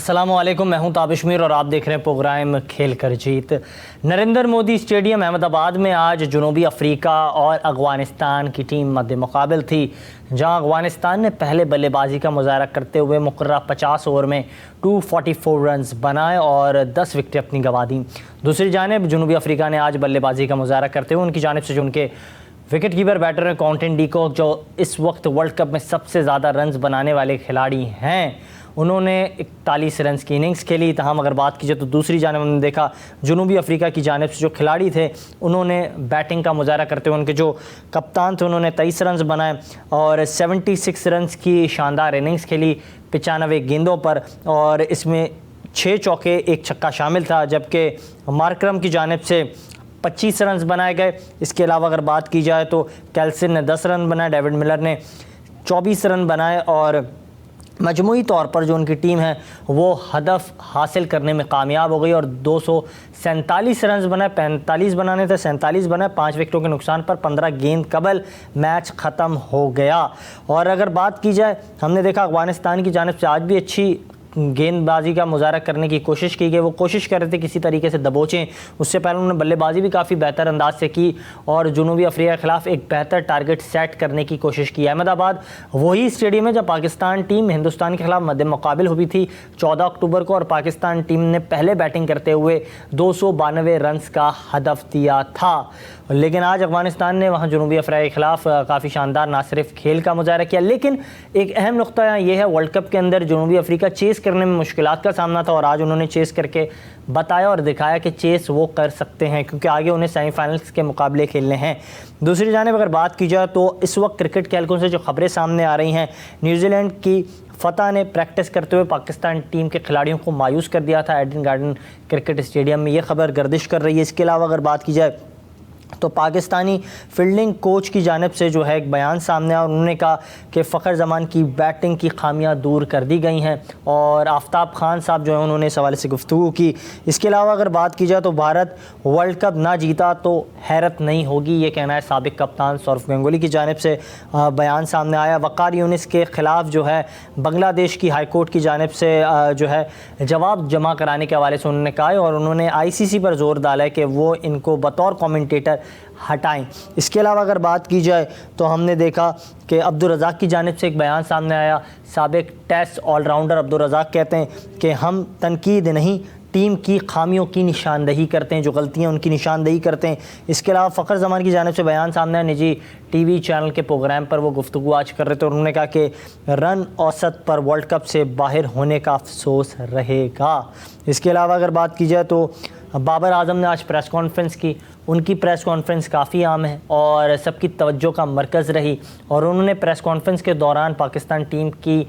अस्सलामुअलैकुम, मैं हूं ताबिशमीर और आप देख रहे हैं प्रोग्राम खेल कर जीत। नरेंद्र मोदी स्टेडियम अहमदाबाद में आज जनूबी अफ्रीका और अफ़गानिस्तान की टीम मद्दे मुकाबिल थी, जहां अफ़गानिस्तान ने पहले बल्लेबाजी का मुजाहरा करते हुए मुकर्रर 50 ओवर में 244 रन्स बनाए और 10 विकेटें अपनी गंवा दी। दूसरी जानिब जनूबी अफ्रीका ने आज बल्लेबाजी का मुजाहरा करते हुए उनकी जानिब से जो उनके विकेट कीपर बैटर हैं क्विंटन डी कॉक, जो इस वक्त वर्ल्ड कप में सबसे ज़्यादा रन्स बनाने वाले खिलाड़ी हैं, उन्होंने 41 रन्स की इनिंग्स खेली। तमाम अगर बात की जाए तो दूसरी जानिब हमने देखा जनूबी अफ्रीका की जानिब से जो खिलाड़ी थे उन्होंने बैटिंग का मुजाहरा करते हुए उनके जो कप्तान थे उन्होंने 23 रन्स बनाए और 76 रन्स की शानदार इनिंग्स खेली 95 गेंदों पर, और इसमें 6 चौके 1 छक्का शामिल था। जबकि मार्करम की जानिब से 25 रन्स बनाए गए। इसके अलावा अगर बात की जाए तो कैल्सन ने 10 रन बनाए, डेविड मिलर ने 24 रन बनाए और मजमूई तौर पर जो उनकी टीम है वो हदफ हासिल करने में कामयाब हो गई और 247 रन बनाए, 45 बनाने थे, 47 बनाए, 5 विकेटों के नुकसान पर 15 गेंद कबल मैच ख़त्म हो गया। और अगर बात की जाए, हमने देखा अफ़गानिस्तान की जानिब से आज भी अच्छी गेंदबाजी का मुजाहरा करने की कोशिश की गई। वो कोशिश कर रहे थे किसी तरीके से दबोचें, उससे पहले उन्होंने बल्लेबाजी भी काफ़ी बेहतर अंदाज से की और जनूबी अफ्रीका के खिलाफ एक बेहतर टारगेट सेट करने की कोशिश की। अहमदाबाद वही स्टेडियम है जब पाकिस्तान टीम हिंदुस्तान के खिलाफ मद्दे मुकाबिल हुई थी 14 अक्टूबर को, और पाकिस्तान टीम ने पहले बैटिंग करते हुए 292 रन्स का हदफ दिया था। लेकिन आज अफ़गानिस्तान ने वहाँ जनूबी अफ्रीका के खिलाफ काफ़ी शानदार ना सिर्फ खेल का मुजाहरा किया, लेकिन एक अहम नुक्ता यहाँ ये है, वर्ल्ड कप के अंदर जनूबी अफ्रीका चेस करने में मुश्किलात का सामना था और आज उन्होंने चेस करके बताया और दिखाया कि चेस वो कर सकते हैं, क्योंकि आगे उन्हें सेमीफाइनल्स के मुकाबले खेलने हैं। दूसरी जानिब अगर बात की जाए तो इस वक्त क्रिकेट के हलकों से जो खबरें सामने आ रही हैं, न्यूजीलैंड की फतह ने प्रैक्टिस करते हुए पाकिस्तान टीम के खिलाड़ियों को मायूस कर दिया था एडन गार्डन क्रिकेट स्टेडियम में, ये खबर गर्दिश कर रही है। इसके अलावा अगर बात की जाए तो पाकिस्तानी फील्डिंग कोच की जानिब से जो है एक बयान सामने आया और उन्होंने कहा कि फ़खर जमान की बैटिंग की खामियां दूर कर दी गई हैं और आफ्ताब खान साहब जो है उन्होंने इस हवाले से गुफ्तगू की। इसके अलावा अगर बात की जाए तो भारत वर्ल्ड कप ना जीता तो हैरत नहीं होगी, ये कहना है साबिक कप्तान सौरव गंगोली की जानिब से बयान सामने आया। वक़ार यूनिस के ख़िलाफ़ जो है बांग्लादेश की हाई कोर्ट की जानिब से जो है जवाब जमा कराने के हवाले से उन्होंने कहा और उन्होंने ICC पर जोर डाला है कि वो इनको बतौर कमेंटेटर हटाएं। इसके अलावा अगर बात की जाए तो हमने देखा कि अब्दुल रज़ाक की जानिब से एक बयान सामने आया। साबिक टेस्ट ऑलराउंडर अब्दुल रज़ाक कहते हैं कि हम तनकीद नहीं, टीम की खामियों की निशानदही करते हैं, जो गलतियां उनकी निशानदही करते हैं। इसके अलावा फ़खर जमान की जानिब से बयान सामने आया, निजी TV चैनल के प्रोग्राम पर वो गुफ्तगू आज कर रहे थे और उन्होंने कहा कि रन औसत पर वर्ल्ड कप से बाहर होने का अफसोस रहेगा। इसके अलावा अगर बात की जाए तो बाबर आजम ने आज प्रेस कॉन्फ्रेंस की। उनकी प्रेस कॉन्फ्रेंस काफ़ी आम है और सबकी तवज्जो का मरकज़ रही और उन्होंने प्रेस कॉन्फ्रेंस के दौरान पाकिस्तान टीम की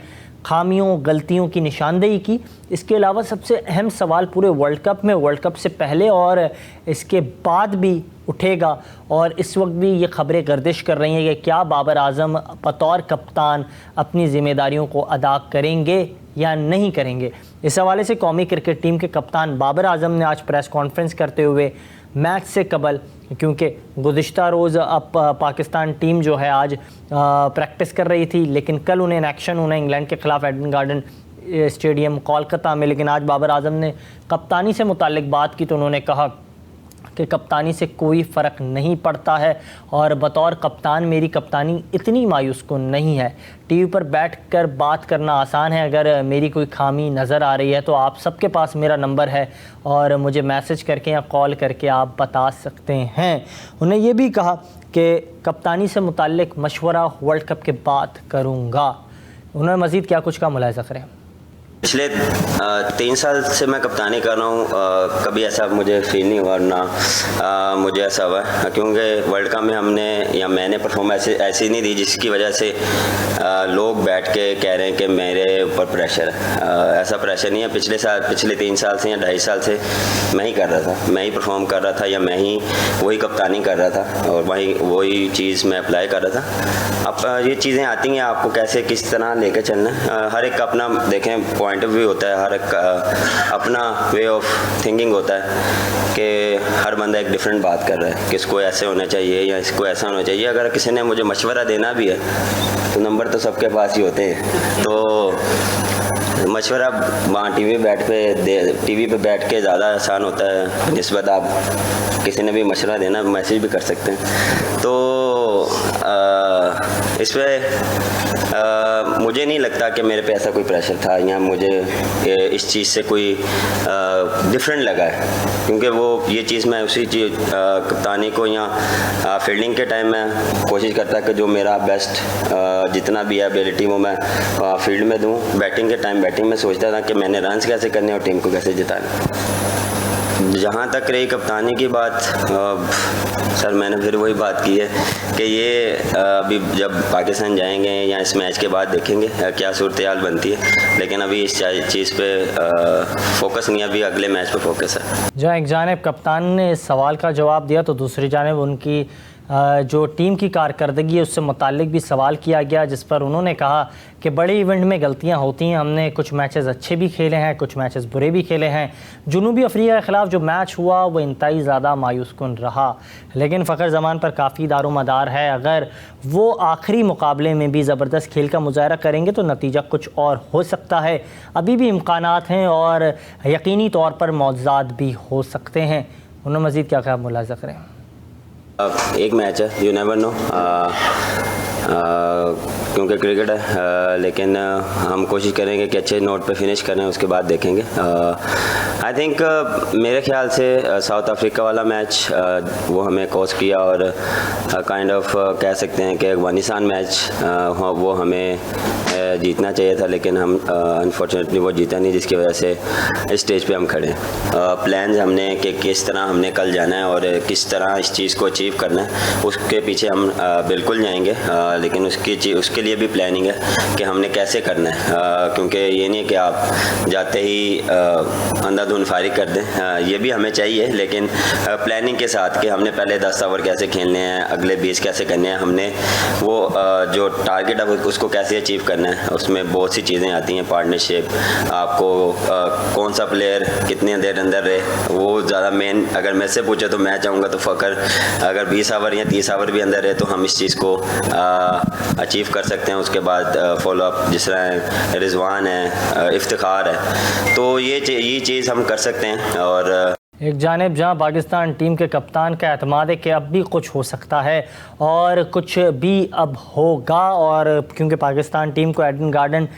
खामियों गलतियों की निशानदेही की। इसके अलावा सबसे अहम सवाल पूरे वर्ल्ड कप में, वर्ल्ड कप से पहले और इसके बाद भी उठेगा और इस वक्त भी ये खबरें गर्दिश कर रही हैं कि क्या बाबर आजम बतौर कप्तान अपनी ज़िम्मेदारियों को अदा करेंगे या नहीं करेंगे। इस हवाले से कौमी क्रिकेट टीम के कप्तान बाबर आजम ने आज प्रेस कॉन्फ्रेंस करते हुए मैच से कबल, क्योंकि गुज़िश्ता रोज़ अब पाकिस्तान टीम जो है आज प्रैक्टिस कर रही थी, लेकिन कल उन्हें इन एक्शन होना इंग्लैंड के ख़िलाफ़ एडन गार्डन स्टेडियम कोलकाता में, लेकिन आज बाबर आजम ने कप्तानी से मुताल्लिक बात की तो उन्होंने कहा कि कप्तानी से कोई फ़र्क नहीं पड़ता है और बतौर कप्तान मेरी कप्तानी इतनी मायूस कुन नहीं है। TV पर बैठकर बात करना आसान है, अगर मेरी कोई खामी नज़र आ रही है तो आप सबके पास मेरा नंबर है और मुझे मैसेज करके या कॉल करके आप बता सकते हैं। उन्हें ये भी कहा कि कप्तानी से मुताल्लिक मशवरा वर्ल्ड कप के बाद करूँगा। उन्होंने मज़ीद क्या कुछ का मुलाहिज़ा करें। पिछले 3 साल से मैं कप्तानी कर रहा हूँ, कभी ऐसा मुझे फील नहीं हुआ ना मुझे ऐसा हुआ, क्योंकि वर्ल्ड कप में हमने या मैंने परफॉर्मेंस ऐसी नहीं दी जिसकी वजह से लोग बैठ के कह रहे हैं कि मेरे ऊपर प्रेशर है। ऐसा प्रेशर नहीं है। पिछले 3 साल से या 2.5 साल से मैं ही कर रहा था, मैं ही परफॉर्म कर रहा था या मैं ही वही कप्तानी कर रहा था और वही चीज़ मैं अप्लाई कर रहा था। अब ये चीज़ें आती हैं, आपको कैसे किस तरह लेकर चलना है। हर एक अपना देखें पॉइंट ऑफ व्यू होता है, हर एक अपना वे ऑफ थिंकिंग होता है कि हर बंदा एक डिफरेंट बात कर रहा है कि इसको ऐसे होना चाहिए या इसको ऐसा होना चाहिए। अगर किसी ने मुझे मशवरा देना भी है तो नंबर तो सबके पास ही होते हैं। तो मशवरा वहाँ टीवी पे बैठ के ज़्यादा आसान होता है निस्बत आप किसी ने भी मशवरा देना, मैसेज भी कर सकते हैं। तो इस पर मुझे नहीं लगता कि मेरे पे ऐसा कोई प्रेशर था या मुझे इस चीज़ से कोई डिफरेंट लगा है, क्योंकि वो ये चीज़ मैं उसी चीज़ कप्तानी को या फील्डिंग के टाइम में कोशिश करता कि जो मेरा बेस्ट जितना भी है एबिलिटी वो मैं फील्ड में दूं। बैटिंग के टाइम बैटिंग में सोचता था कि मैंने रन्स कैसे करने और टीम को कैसे जिताना। जहाँ तक रही कप्तानी की बात, सर मैंने फिर वही बात की है कि ये अभी जब पाकिस्तान जाएंगे या इस मैच के बाद देखेंगे क्या सूरत हाल बनती है, लेकिन अभी इस चीज़ पे फोकस नहीं, अभी अगले मैच पे फोकस है। जहाँ एक जानिब कप्तान ने इस सवाल का जवाब दिया तो दूसरी जानिब उनकी जो टीम की कारकर्दगी है उससे मुताल्लिक भी सवाल किया गया, जिस पर उन्होंने कहा कि बड़े इवेंट में गलतियां होती हैं, हमने कुछ मैचेस अच्छे भी खेले हैं, कुछ मैचेस बुरे भी खेले हैं। जुनूबी अफ्रीका के ख़िलाफ़ जो मैच हुआ वो इंतहाई ज़्यादा मायूस कुन रहा, लेकिन फ़खर ज़मान पर काफ़ी दारोमदार है। अगर वो आखिरी मुकाबले में भी ज़बरदस्त खेल का मुजाहरा करेंगे तो नतीजा कुछ और हो सकता है। अभी भी इम्कानात हैं और यकीनी तौर पर मौज़ात भी हो सकते हैं। उन्होंने मज़ीद क्या कहा, मुलाज़ा करें। एक मैच है, यू नेवर नो, क्योंकि क्रिकेट है, लेकिन हम कोशिश करेंगे कि अच्छे नोट पे फिनिश करें, उसके बाद देखेंगे। आई थिंक मेरे ख्याल से साउथ अफ्रीका वाला मैच वो हमें कॉस्ट किया और काइंड ऑफ कह सकते हैं कि अफगानिस्तान मैच वो हमें जीतना चाहिए था, लेकिन हम अनफॉर्चुनेटली वो जीता नहीं, जिसकी वजह से इस स्टेज पे हम खड़े हैं। प्लान्स हमने कि किस तरह हमने कल जाना है और किस तरह इस चीज़ को अचीव करना है, उसके पीछे हम बिल्कुल जाएंगे, लेकिन उसके लिए भी प्लानिंग है कि हमने कैसे करना है, क्योंकि ये नहीं कि आप जाते ही अंधाधुंध फारिग कर दें, ये भी हमें चाहिए, लेकिन प्लानिंग के साथ कि हमने पहले 10 ओवर कैसे खेलने हैं, अगले 20 कैसे करने हैं, हमने वो जो टारगेट है उसको कैसे अचीव करना है। उसमें बहुत सी चीज़ें आती हैं, पार्टनरशिप, आपको कौन सा प्लेयर कितने देर अंदर रहे, वो ज़्यादा मेन। अगर मैं से पूछे तो मैं चाहूँगा तो फ़खर अगर 20 ओवर या 30 ओवर भी अंदर रहे तो हम इस चीज़ को अचीव कर सकते हैं। उसके बाद फॉलो अप जिस तरह रिजवान है, इफ्तिखार है, तो ये चीज़ हम कर सकते हैं। और एक जानिब जहां पाकिस्तान टीम के कप्तान का एतमाद है कि अब भी कुछ हो सकता है और कुछ भी अब होगा, और क्योंकि पाकिस्तान टीम को Eden garden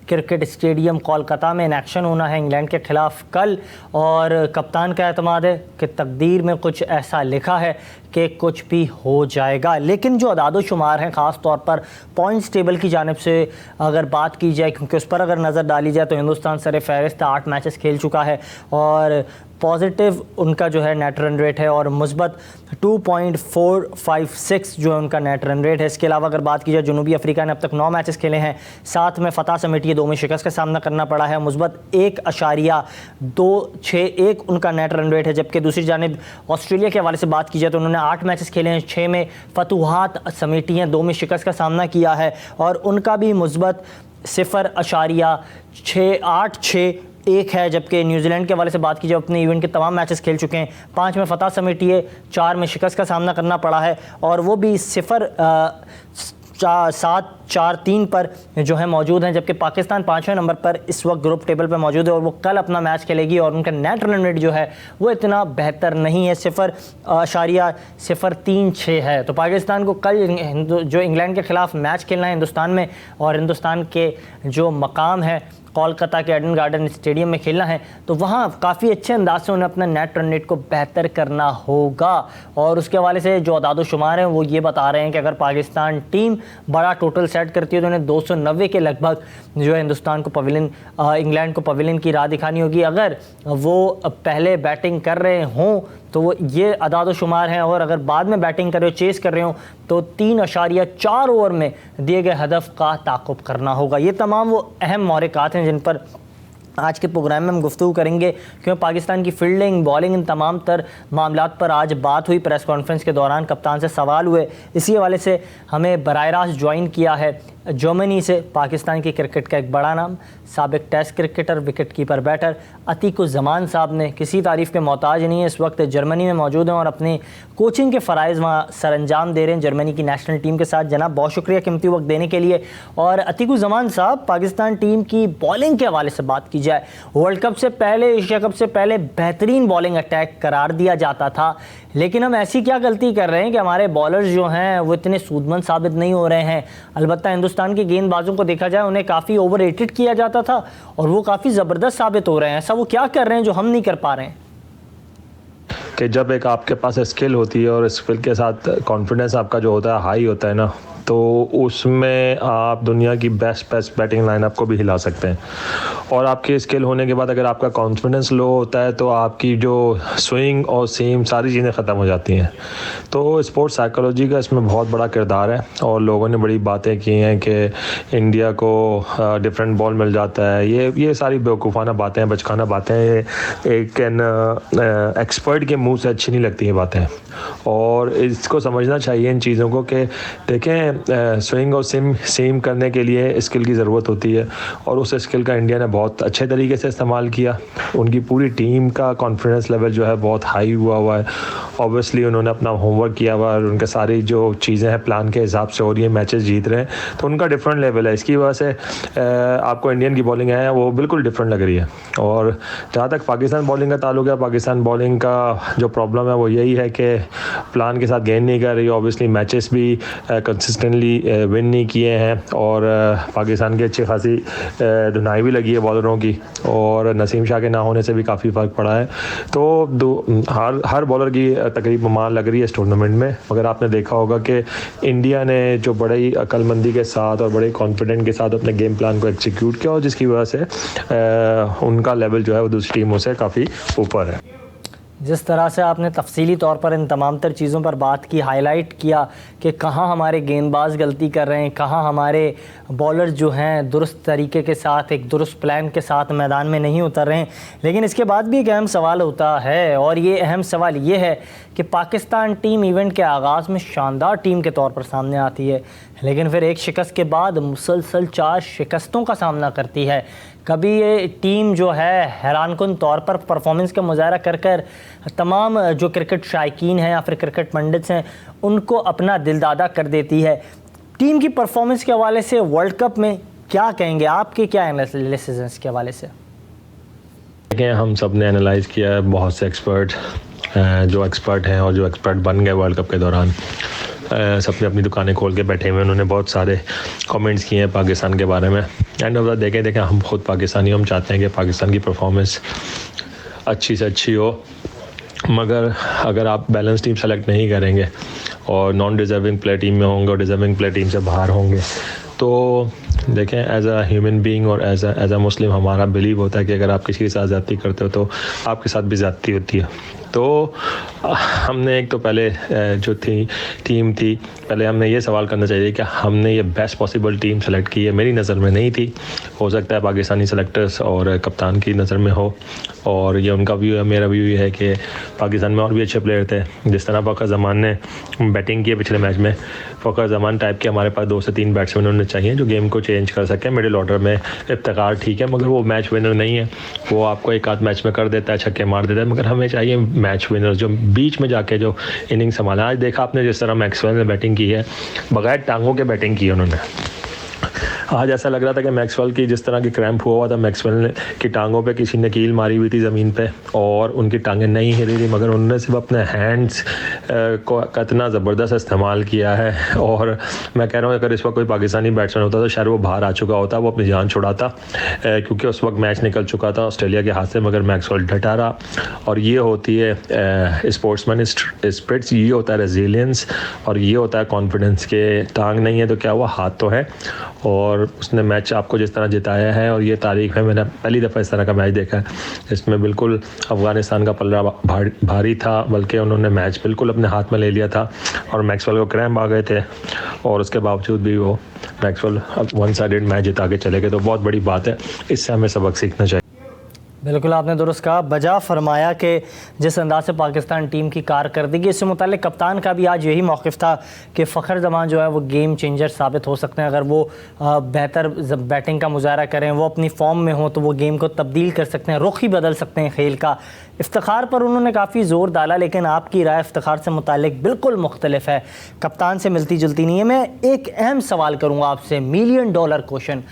cricket stadium Kolkata में इन एक्शन होना है इंग्लैंड के ख़िलाफ़ कल, और कप्तान का एतमाद है कि तकदीर में कुछ ऐसा लिखा है कि कुछ भी हो जाएगा। लेकिन जो अदाद शुमार हैं, ख़ास तौर पर पॉइंट्स टेबल की जानिब से अगर बात की जाए, क्योंकि उस पर अगर नज़र डाली जाए तो हिंदुस्तान सर फहरिस्त 8 मैचेस खेल चुका है और पॉजिटिव उनका जो है नेट रन रेट है और मुस्बत 2.456 जो है उनका नेट रन रेट है। इसके अलावा अगर बात की जाए जुनूबी अफ्रीका ने अब तक 9 मैचेस खेले हैं, 7 में फ़तह समेटी है, 2 में शिकस्त का सामना करना पड़ा है, मुस्बत 1.261 उनका नेट रन रेट है। जबकि दूसरी जानिब ऑस्ट्रेलिया के हवाले से बात की जाए तो उन्होंने 8 मैचेस खेले हैं, 6 में फतूहात समेटी हैं, 2 में शिकस्त का सामना किया है और उनका भी मुस्बत 0.681 है। जबकि न्यूजीलैंड के हवाले से बात की जाए, अपने इवेंट के तमाम मैचेस खेल चुके हैं, 5 में फ़तह समेटी है, 4 में शिकस्त का सामना करना पड़ा है और वो भी 7-4-3 पर जो है मौजूद हैं। जबकि पाकिस्तान 5वें नंबर पर इस वक्त ग्रुप टेबल पर मौजूद है और वो कल अपना मैच खेलेगी और उनका नेट रन रेट जो है वो इतना बेहतर नहीं है, 0.036 है। तो पाकिस्तान को कल जो इंग्लैंड के ख़िलाफ़ मैच खेलना है हिंदुस्तान में, और हिंदुस्तान के जो मकाम है कोलकाता के एडन गार्डन स्टेडियम में खेलना है, तो वहाँ काफ़ी अच्छे अंदाज से उन्हें अपना नेट रन रेट को बेहतर करना होगा। और उसके हवाले से जो अदाद शुमार हैं वो ये बता रहे हैं कि अगर पाकिस्तान टीम बड़ा टोटल सेट करती है तो उन्हें 290 के लगभग जो है हिंदुस्तान को इंग्लैंड को पवेलियन की राह दिखानी होगी। अगर वो पहले बैटिंग कर रहे हों तो वो ये अदाद शुमार हैं, और अगर बाद में बैटिंग कर रहे हो, चेस कर रहे हो, तो 3.4 ओवर में दिए गए हदफ का ताक़ुब करना होगा। ये तमाम वो अहम महरक़ात हैं जिन पर आज के प्रोग्राम में हम गुफ्तगू करेंगे, क्योंकि पाकिस्तान की फील्डिंग, बॉलिंग, इन तमाम तर मामलात पर आज बात हुई। प्रेस कॉन्फ्रेंस के दौरान कप्तान से सवाल हुए, इसी हवाले से हमें बराह रास्त ज्वाइन किया है जर्मनी से पाकिस्तान की क्रिकेट का एक बड़ा नाम, साबिक test cricketer, wicket keeper, batter Atiquzzaman साहब ने किसी तारीफ़ के मोहताज नहीं है, इस वक्त जर्मनी में मौजूद हैं और अपने कोचिंग के फ़राइज़ वहाँ सर अंजाम दे रहे हैं जर्मनी की नेशनल टीम के साथ। जनाब, बहुत शुक्रिया कीमती वक्त देने के लिए। और अतीकुज़्ज़मान साहब, पाकिस्तान टीम की बॉलिंग के हवाले से बात की जाए, वर्ल्ड कप से पहले, एशिया कप से पहले बेहतरीन बॉलिंग अटैक करार दिया जाता था, लेकिन हम ऐसी क्या गलती कर रहे हैं कि हमारे बॉलर्स जो हैं वो इतने सूदमंद साबित नहीं हो रहे हैं। अलबत्ता हिंदुस्तान के गेंदबाजों को देखा जाए, उन्हें काफ़ी ओवररेटेड किया जाता था और वो काफ़ी ज़बरदस्त साबित हो रहे हैं। ऐसा वो क्या कर रहे हैं जो हम नहीं कर पा रहे हैं? कि जब एक आपके पास स्किल होती है और स्किल के साथ कॉन्फिडेंस आपका जो होता है हाई होता है ना, तो उसमें आप दुनिया की बेस्ट बैटिंग लाइनअप को भी हिला सकते हैं। और आपके स्किल होने के बाद अगर आपका कॉन्फिडेंस लो होता है तो आपकी जो स्विंग और सीम सारी चीज़ें ख़त्म हो जाती हैं। तो स्पोर्ट्स साइकोलॉजी का इसमें बहुत बड़ा किरदार है और लोगों ने बड़ी बातें की हैं कि इंडिया को डिफरेंट बॉल मिल जाता है। ये सारी बेवकूफ़ाना बातें हैं, बचकाना बातें हैं। एक एक्सपर्ट के मुंह से अच्छी नहीं लगती ये बातें और इसको समझना चाहिए इन चीज़ों को कि देखें, स्विंग और सीम करने के लिए स्किल की ज़रूरत होती है और उस स्किल का इंडिया ने बहुत अच्छे तरीके से इस्तेमाल किया। उनकी पूरी टीम का कॉन्फिडेंस लेवल जो है बहुत हाई हुआ है। ऑब्वियसली उन्होंने अपना होमवर्क किया हुआ और उनके सारी जो चीज़ें हैं प्लान के हिसाब से हो रही है, मैचेस जीत रहे हैं, तो उनका डिफरेंट लेवल है। इसकी वजह से आपको इंडियन की बॉलिंग है वो बिल्कुल डिफरेंट लग रही है। और जहाँ तक पाकिस्तान बॉलिंग का ताल्लुक है, पाकिस्तान बॉलिंग का जो प्रॉब्लम है वो यही है कि प्लान के साथ गेंद नहीं कर रही। ऑब्वियसली मैचेस भी कंसिस्टेंटली विन नहीं किए हैं और पाकिस्तान की अच्छी खासी धुनाई भी लगी है बॉलरों की और नसीम शाह के ना होने से भी काफ़ी फ़र्क पड़ा है। तो हर बॉलर की तकरीबन मान लग रही है इस टूर्नामेंट में। मगर आपने देखा होगा कि इंडिया ने जो बड़ी अक्लमंदी के साथ और बड़े कॉन्फिडेंट के साथ अपने गेम प्लान को एग्जीक्यूट किया और जिसकी वजह से उनका लेवल जो है वो दूसरी टीमों से काफ़ी ऊपर है। जिस तरह से आपने तफसीली तौर पर इन तमाम तर चीज़ों पर बात की, हाईलाइट किया कि कहाँ हमारे गेंदबाज गलती कर रहे हैं, कहाँ हमारे बॉलर जो हैं दुरुस्त तरीके के साथ, एक दुरुस्त प्लान के साथ मैदान में नहीं उतर रहे हैं, लेकिन इसके बाद भी एक अहम सवाल होता है और ये अहम सवाल ये है कि पाकिस्तान टीम इवेंट के आगाज़ में शानदार टीम के तौर पर सामने आती है, लेकिन फिर एक शिकस्त के बाद मुसलसल 4 शिकस्तों का सामना करती है। कभी ये टीम जो है हैरानकुन तौर पर परफॉर्मेंस का मुजाहरा कर कर तमाम जो क्रिकेट शायकीन हैं या फिर क्रिकेट पंडित्स हैं उनको अपना दिलदादा कर देती है। टीम की परफॉर्मेंस के हवाले से वर्ल्ड कप में क्या कहेंगे, आपके क्या एनालिसिस हैं इसके हवाले से? देखें, हम सब ने एनालाइज़ किया है, बहुत से एक्सपर्ट जो एक्सपर्ट हैं और जो एक्सपर्ट बन गए वर्ल्ड कप के दौरान, सबने अपनी दुकानें खोल के बैठे हुए, उन्होंने बहुत सारे कमेंट्स किए हैं पाकिस्तान के बारे में। एंड ऑफ द देखें हम खुद पाकिस्तानी, हम चाहते हैं कि पाकिस्तान की परफॉर्मेंस अच्छी से अच्छी हो, मगर अगर आप बैलेंस टीम सेलेक्ट नहीं करेंगे और नॉन डिज़र्विंग प्लेयर टीम में होंगे और डिज़र्विंग प्लेयर टीम से बाहर होंगे, तो देखें एज अ ह्यूमन बीइंग और एज अ मुस्लिम हमारा बिलीव होता है कि अगर आप किसी के साथ ज़्यादती करते हो तो आपके साथ भी ज़्यादती होती है। तो हमने एक तो पहले जो टीम थी, पहले हमने ये सवाल करना चाहिए कि हमने ये बेस्ट पॉसिबल टीम सेलेक्ट की है। मेरी नज़र में नहीं थी, हो सकता है पाकिस्तानी सेलेक्टर्स और कप्तान की नज़र में हो और ये उनका व्यू है। मेरा व्यू ये है कि पाकिस्तान में और भी अच्छे प्लेयर थे। जिस तरह फ़खर ज़मान ने बैटिंग की पिछले मैच में, फ़खर ज़मान टाइप के हमारे पास 2 से 3 बैट्समैन होने चाहिए जो गेम को चेंज कर सकें। मिडिल ऑर्डर में इफ्तिखार ठीक है, मगर वो मैच विनर नहीं है। वो आपको एक आध मैच में कर देता है, छक्के मार देता है, मगर हमें चाहिए मैच विनर जो बीच में जाके जो इनिंग संभाला। आज देखा आपने जिस तरह मैक्सवेल ने बैटिंग की है, बगैर टांगों के बैटिंग की उन्होंने। आज ऐसा लग रहा था कि मैक्सवेल की जिस तरह की क्रैम्प हुआ था, मैक्सवेल की टांगों पे किसी ने कील मारी हुई थी ज़मीन पे और उनकी टांगें नहीं हिली थी, मगर उन्होंने सिर्फ अपने हैंड्स को इतना ज़बरदस्त इस्तेमाल किया है। और मैं कह रहा हूँ अगर इस वक्त कोई पाकिस्तानी बैट्समैन होता तो शायद वो बाहर आ चुका होता, वो अपनी जान छुड़ाता, क्योंकि उस वक्त मैच निकल चुका था ऑस्ट्रेलिया के हाथ से, मगर मैक्सवेल डटा रहा। और ये होती है स्पोर्ट्समैन स्पिरिट्स, ये होता है रेजिलियंस और ये होता है कॉन्फिडेंस के टांग नहीं है तो क्या हुआ, हाथ तो है। और उसने मैच आपको जिस तरह जिताया है, और ये तारीख में मैंने पहली दफ़ा इस तरह का मैच देखा है इसमें बिल्कुल अफ़गानिस्तान का पल्ला भारी था, बल्कि उन्होंने मैच बिल्कुल अपने हाथ में ले लिया था और मैक्सवेल को क्रैम्प आ गए थे और उसके बावजूद भी वो मैक्सवेल वन साइडेड मैच जिता के चले गए। तो बहुत बड़ी बात है, इससे हमें सबक सीखना चाहिए। बिल्कुल आपने दुरुस्त कहा, बजा फरमाया कि जिस अंदाज से पाकिस्तान टीम की कारकर्दगी, इससे मुताल्लिक कप्तान का भी आज यही मौक़िफ़ था कि फ़खर जमान जो है वो गेम चेंजर साबित हो सकते हैं। अगर वो बेहतर बैटिंग का मुजाहरा करें, वो अपनी फॉर्म में हो, तो वो गेम को तब्दील कर सकते हैं, रुख ही बदल सकते हैं खेल का। इफ्तिखार पर उन्होंने काफ़ी ज़ोर डाला, लेकिन आपकी राय इफ्तिखार से मुताल्लिक बिल्कुल मुख्तलिफ है, कप्तान से मिलती जुलती नहीं है। मैं एक अहम सवाल करूँगा आपसे, $1 मिलियन क्वेश्चन,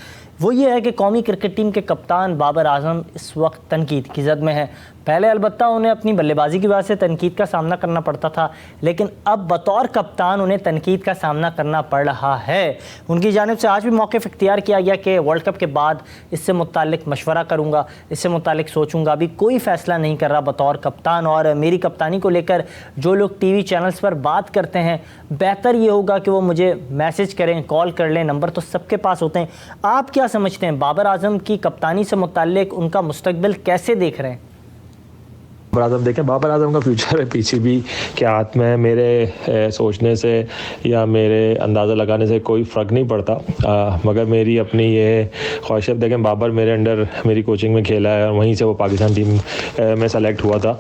वो ये है कि कौमी क्रिकेट टीम के कप्तान बाबर आजम इस वक्त तनकीद की जद में है। पहले अलबत्ता उन्हें अपनी बल्लेबाजी की वजह से तनकीद का सामना करना पड़ता था, लेकिन अब बतौर कप्तान उन्हें तनकीद का सामना करना पड़ रहा है। उनकी जानिब से आज भी मौक़िफ़ इख्तियार किया गया कि वर्ल्ड कप के बाद इससे मुताल्लिक मशवरा करूँगा, इससे मुताल्लिक सोचूंगा, अभी कोई फ़ैसला नहीं कर रहा बतौर कप्तान। और मेरी कप्तानी को लेकर जो लोग TV चैनल्स पर बात करते हैं, बेहतर ये होगा कि वो मुझे मैसेज करें, कॉल कर लें, नंबर तो सबके पास होते हैं। आप क्या समझते हैं, बाबर आजम की कप्तानी से मुताल्लिक उनका मुस्तकबिल कैसे देख रहे हैं? बाबर आजम देखें, बाबर आजम का फ्यूचर है PCB के हाथ में। मेरे सोचने से या मेरे अंदाज़ा लगाने से कोई फ़र्क नहीं पड़ता, मगर मेरी अपनी ये ख्वाहिश है। देखें, बाबर मेरे अंडर मेरी कोचिंग में खेला है और वहीं से वो पाकिस्तान टीम में सेलेक्ट हुआ था।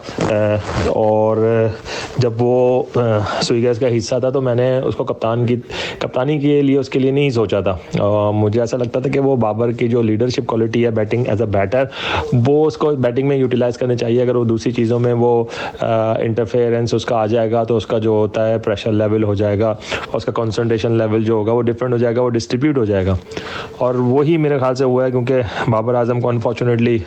और जब वो स्वीगर्स का हिस्सा था तो मैंने उसको कप्तानी के लिए उसके लिए नहीं सोचा था। मुझे ऐसा लगता था कि वो बाबर की जो लीडरशिप क्वालिटी है बैटिंग एज अ बैटर, वो उसको बैटिंग में यूटिलाइज़ करनी चाहिए। अगर वो दूसरी चीज़ों में वो इंटरफेरेंस उसका आ जाएगा तो उसका जो होता है प्रेशर लेवल हो जाएगा, उसका कंसंट्रेशन लेवल जो होगा वो डिफरेंट हो जाएगा, वो डिस्ट्रीब्यूट हो जाएगा। और वही मेरे ख्याल से हुआ है, क्योंकि बाबर आजम को अनफॉर्चुनेटली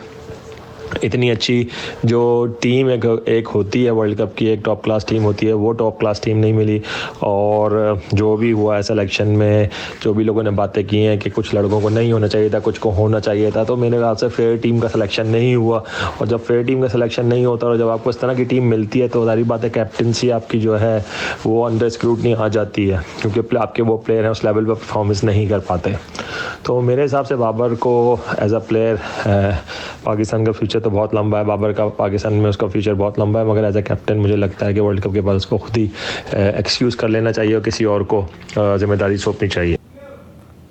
इतनी अच्छी जो टीम एक होती है वर्ल्ड कप की, एक टॉप क्लास टीम होती है, वो टॉप क्लास टीम नहीं मिली। और जो भी हुआ है सिलेक्शन में, जो भी लोगों ने बातें की हैं कि कुछ लड़कों को नहीं होना चाहिए था, कुछ को होना चाहिए था, तो मेरे ख्याल से फेयर टीम का सिलेक्शन नहीं हुआ। और जब फेयर टीम का सिलेक्शन नहीं होता और जब आपको इस तरह की टीम मिलती है तो सारी बात है, कैप्टनसी आपकी जो है वो अंडर स्क्रूटनी आ जाती है, क्योंकि आपके वो प्लेयर हैं उस लेवल पर परफॉर्मेंस नहीं कर पाते। तो मेरे हिसाब से बाबर को एज अ प्लेयर, पाकिस्तान का फ्यूचर तो बहुत लंबा है, बाबर का पाकिस्तान में उसका फ्यूचर बहुत लंबा है, मगर एज अ कैप्टन मुझे लगता है कि वर्ल्ड कप के बाद उसको खुद ही एक्सक्यूज़ कर लेना चाहिए और किसी और को जिम्मेदारी सौंपनी चाहिए।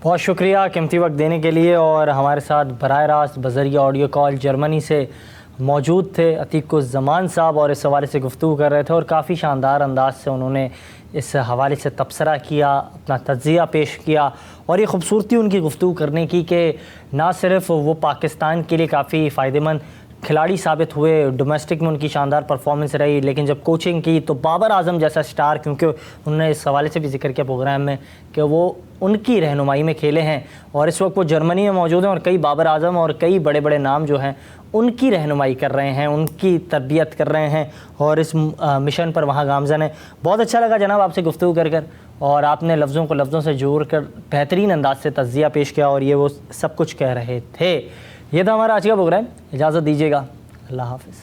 बहुत शुक्रिया कीमती वक्त देने के लिए। और हमारे साथ बराह रास्त बज़रिया ऑडियो कॉल जर्मनी से मौजूद थे अतीकुज़्ज़मान साहब, और इस हवाले से गुफ्तगू कर रहे थे और काफ़ी शानदार अंदाज से उन्होंने इस हवाले से तबसरा किया, अपना तज्ज़िया पेश किया। और ये खूबसूरती उनकी गुफ्तगू करने की कि ना सिर्फ वो पाकिस्तान के लिए काफ़ी फ़ायदेमंद खिलाड़ी साबित हुए, डोमेस्टिक में उनकी शानदार परफॉर्मेंस रही, लेकिन जब कोचिंग की तो बाबर आजम जैसा स्टार, क्योंकि उन्होंने इस हवाले से भी जिक्र किया प्रोग्राम में कि वो उनकी रहनुमाई में खेले हैं और इस वक्त वो जर्मनी में मौजूद हैं और कई बाबर आजम और कई बड़े बड़े नाम जो हैं उनकी रहनुमाई कर रहे हैं, उनकी तरबियत कर रहे हैं और इस मिशन पर वहाँ गामज़न है। बहुत अच्छा लगा जनाब आपसे गुफ्तगू कर और आपने लफ्ज़ों को लफ्ज़ों से जोड़ कर बेहतरीन अंदाज से तज़्ज़िया पेश किया और ये वो सब कुछ कह रहे थे। ये था हमारा आज का प्रोग्राम, इजाज़त दीजिएगा, अल्लाह हाफ़िज़।